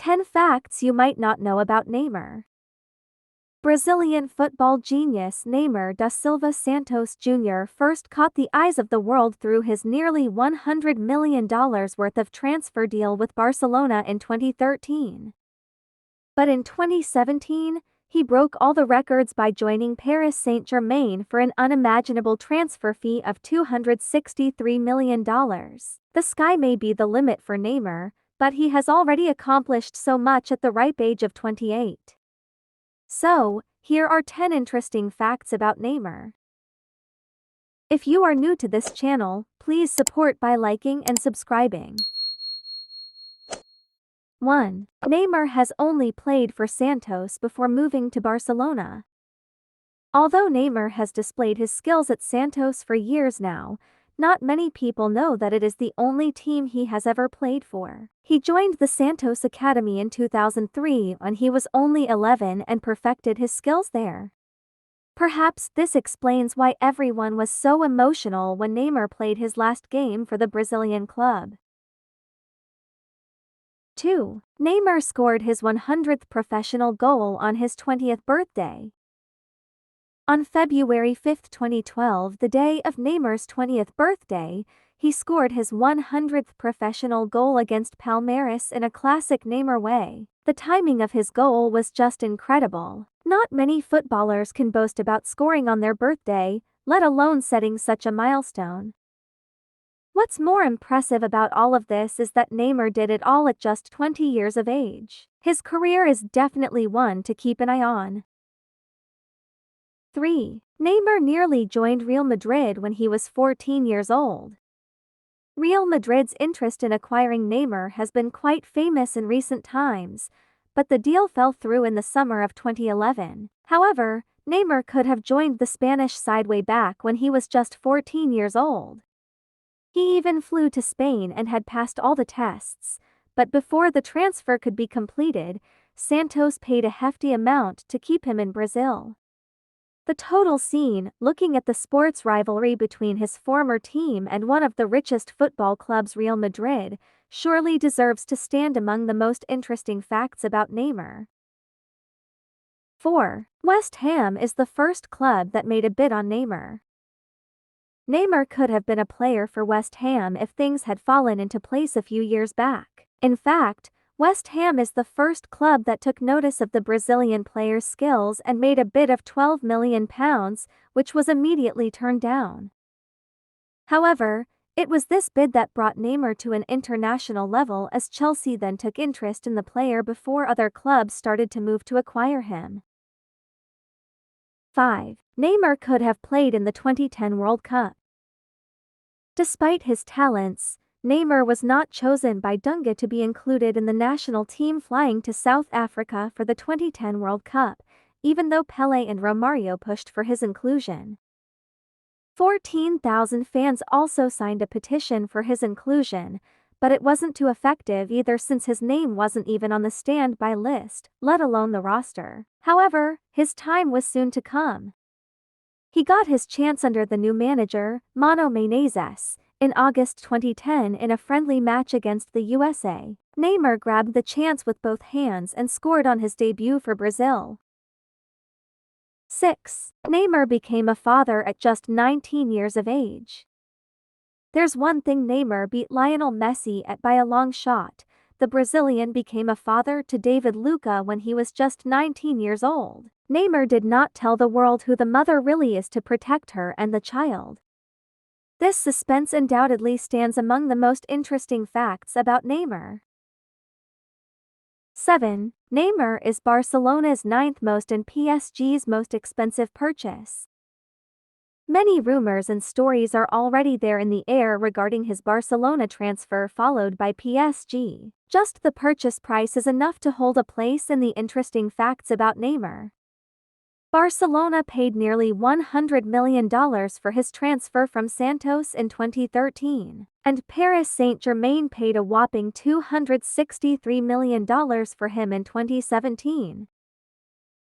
10 facts you might not know about Neymar. Brazilian football genius Neymar da Silva Santos Jr. first caught the eyes of the world through his nearly $100 million worth of transfer deal with Barcelona in 2013. But in 2017, he broke all the records by joining Paris Saint-Germain for an unimaginable transfer fee of $263 million. The sky may be the limit for Neymar, but he has already accomplished so much at the ripe age of 28. So, here are 10 interesting facts about Neymar. If you are new to this channel, please support by liking and subscribing. 1. Neymar has only played for Santos before moving to Barcelona. Although Neymar has displayed his skills at Santos for years now, not many people know that it is the only team he has ever played for. He joined the Santos Academy in 2003 when he was only 11 and perfected his skills there. Perhaps this explains why everyone was so emotional when Neymar played his last game for the Brazilian club. 2. Neymar scored his 100th professional goal on his 20th birthday. On February 5, 2012, the day of Neymar's 20th birthday, he scored his 100th professional goal against Palmeiras in a classic Neymar way. The timing of his goal was just incredible. Not many footballers can boast about scoring on their birthday, let alone setting such a milestone. What's more impressive about all of this is that Neymar did it all at just 20 years of age. His career is definitely one to keep an eye on. 3. Neymar nearly joined Real Madrid when he was 14 years old. Real Madrid's interest in acquiring Neymar has been quite famous in recent times, but the deal fell through in the summer of 2011. However, Neymar could have joined the Spanish side way back when he was just 14 years old. He even flew to Spain and had passed all the tests, but before the transfer could be completed, Santos paid a hefty amount to keep him in Brazil. The total scene, looking at the sports rivalry between his former team and one of the richest football clubs, Real Madrid, surely deserves to stand among the most interesting facts about Neymar. 4. West Ham is the first club that made a bid on Neymar. Neymar could have been a player for West Ham if things had fallen into place a few years back. In fact, West Ham is the first club that took notice of the Brazilian player's skills and made a bid of £12 million, which was immediately turned down. However, it was this bid that brought Neymar to an international level, as Chelsea then took interest in the player before other clubs started to move to acquire him. 5. Neymar could have played in the 2010 World Cup. Despite his talents, Neymar was not chosen by Dunga to be included in the national team flying to South Africa for the 2010 World Cup, even though Pelé and Romario pushed for his inclusion. 14,000 fans also signed a petition for his inclusion, but it wasn't too effective either since his name wasn't even on the standby list, let alone the roster. However, his time was soon to come. He got his chance under the new manager, Mano Menezes, in August 2010 in a friendly match against the USA. Neymar grabbed the chance with both hands and scored on his debut for Brazil. 6. Neymar became a father at just 19 years of age. There's one thing Neymar beat Lionel Messi at by a long shot. The Brazilian became a father to David Luca when he was just 19 years old. Neymar did not tell the world who the mother really is to protect her and the child. This suspense undoubtedly stands among the most interesting facts about Neymar. 7. Neymar is Barcelona's 9th most and PSG's most expensive purchase. Many rumors and stories are already there in the air regarding his Barcelona transfer followed by PSG. Just the purchase price is enough to hold a place in the interesting facts about Neymar. Barcelona paid nearly $100 million for his transfer from Santos in 2013, and Paris Saint-Germain paid a whopping $263 million for him in 2017.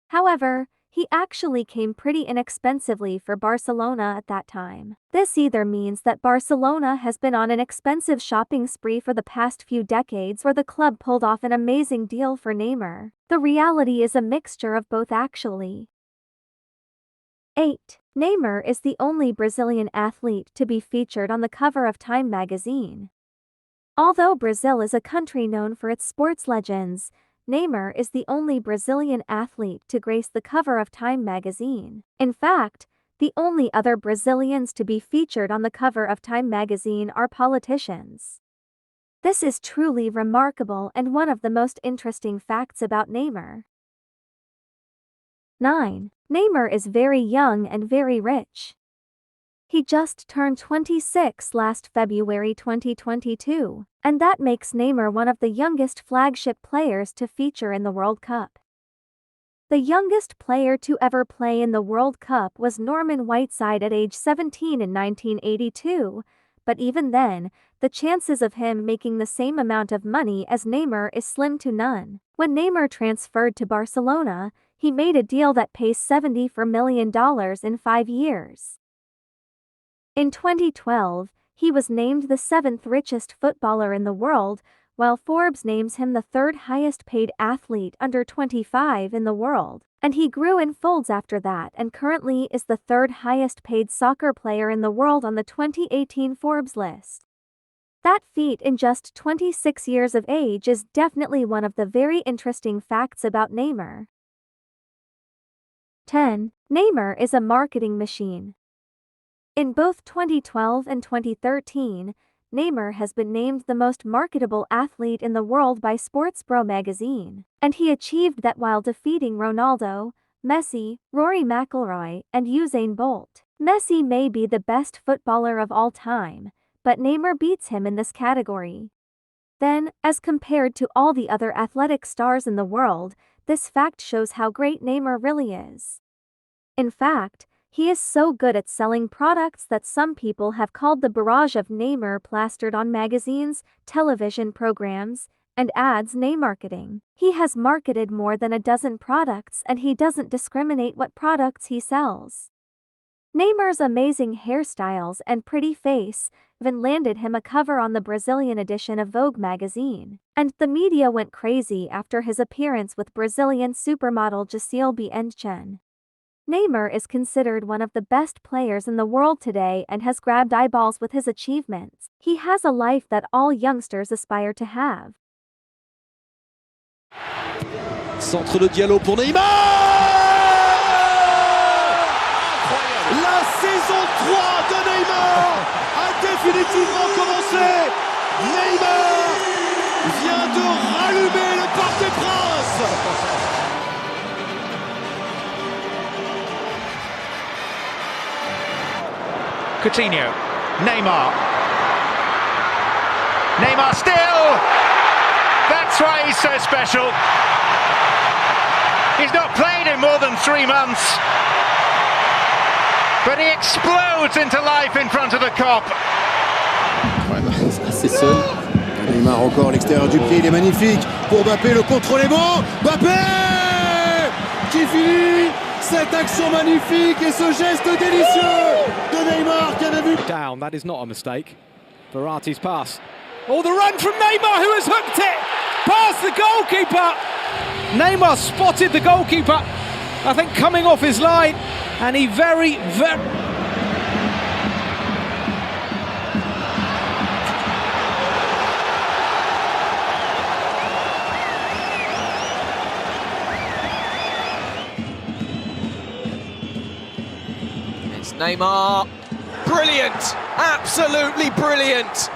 However, he actually came pretty inexpensively for Barcelona at that time. This either means that Barcelona has been on an expensive shopping spree for the past few decades, or the club pulled off an amazing deal for Neymar. The reality is a mixture of both actually. 8. Neymar is the only Brazilian athlete to be featured on the cover of Time magazine. Although Brazil is a country known for its sports legends, Neymar is the only Brazilian athlete to grace the cover of Time magazine. In fact, the only other Brazilians to be featured on the cover of Time magazine are politicians. This is truly remarkable and one of the most interesting facts about Neymar. 9. Neymar is very young and very rich. He just turned 26 last February 2022, and that makes Neymar one of the youngest flagship players to feature in the World Cup. The youngest player to ever play in the World Cup was Norman Whiteside at age 17 in 1982, but even then, the chances of him making the same amount of money as Neymar is slim to none. When Neymar transferred to Barcelona, he made a deal that pays $74 million in 5 years. In 2012, he was named the 7th richest footballer in the world, while Forbes names him the 3rd highest paid athlete under 25 in the world. And he grew in folds after that and currently is the 3rd highest paid soccer player in the world on the 2018 Forbes list. That feat in just 26 years of age is definitely one of the very interesting facts about Neymar. 10. Neymar is a marketing machine. In both 2012 and 2013, Neymar has been named the most marketable athlete in the world by Sportsbro magazine, and he achieved that while defeating Ronaldo, Messi, Rory McIlroy, and Usain Bolt. Messi may be the best footballer of all time, but Neymar beats him in this category. Then, as compared to all the other athletic stars in the world, this fact shows how great Neymar really is. In fact, he is so good at selling products that some people have called the barrage of Neymar plastered on magazines, television programs, and ads Neymarketing. He has marketed more than a dozen products and he doesn't discriminate what products he sells. Neymar's amazing hairstyles and pretty face even landed him a cover on the Brazilian edition of Vogue magazine, and the media went crazy after his appearance with Brazilian supermodel Gisele Bündchen. Neymar is considered one of the best players in the world today and has grabbed eyeballs with his achievements. He has a life that all youngsters aspire to have. Centre de Diallo pour Neymar! La saison 3 de Neymar a définitivement commencé. Neymar vient de rallumer le Parc des Princes. Coutinho, Neymar still! That's why he's so special. He's not played in more than 3 months, but he explodes into life in front of the Kop. Ouais, assez seul. Neymar encore à l'extérieur du pied, il est magnifique. Pour Mbappé, le contrôle est bon. Mbappé qui finit cette action magnifique et ce geste délicieux de Neymar qui avait vu. Down, that is not a mistake. Verratti's pass. Oh, the run from Neymar, who has hooked it past the goalkeeper. Neymar spotted the goalkeeper, I think, coming off his line, and he very... It's Neymar. Brilliant! Absolutely brilliant!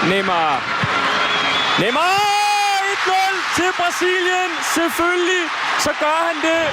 Neymar. 1-0 til Brasilien. Selvfølgelig så gør han det.